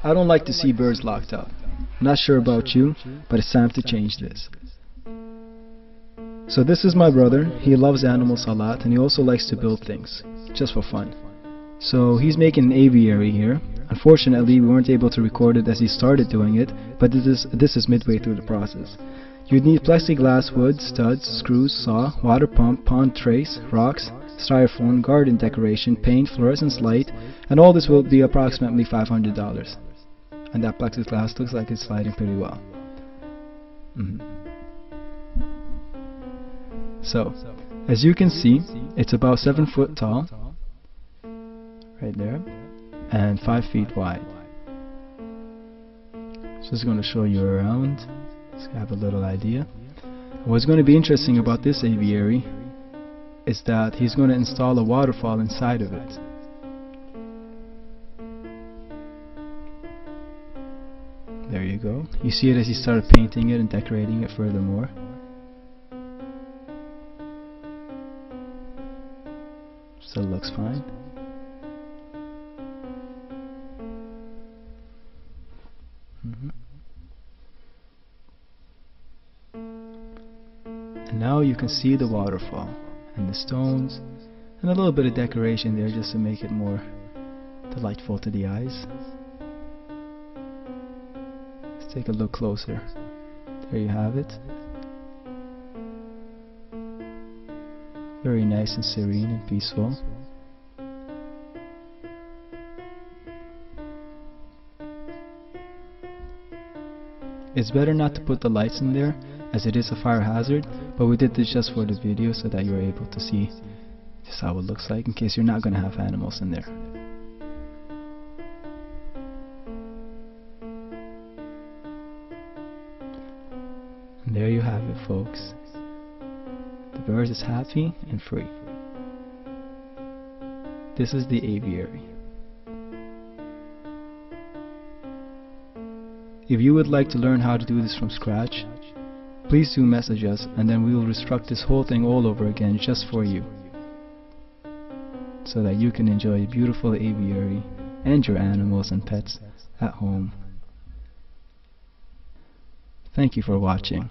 I don't like to see birds locked up. I'm not sure about you, but it's time to change this. So this is my brother. He loves animals a lot, and he also likes to build things, just for fun. So he's making an aviary here. Unfortunately, we weren't able to record it as he started doing it, but this is midway through the process. You'd need plexiglass, wood, studs, screws, saw, water pump, pond trays, rocks, styrofoam, garden decoration, paint, fluorescence light, and all this will be approximately $500. And that plexiglass looks like it's sliding pretty well. So, as you can see, it's about 7 foot tall, right there, and 5 feet wide. Just going to show you around, so you have a little idea. What's going to be interesting about this aviary is that he's going to install a waterfall inside of it. There you go. You see it as he started painting it and decorating it furthermore. Still looks fine. And now you can see the waterfall and the stones and a little bit of decoration there just to make it more delightful to the eyes. Let's take a look closer. There you have it. Very nice and serene and peaceful. It's better not to put the lights in there as it is a fire hazard, but we did this just for the video so that you were able to see just how it looks like in case you're not going to have animals in there. And there you have it, folks. The bird is happy and free. This is the aviary. If you would like to learn how to do this from scratch, please do message us and then we will reconstruct this whole thing all over again just for you, so that you can enjoy a beautiful aviary and your animals and pets at home. Thank you for watching.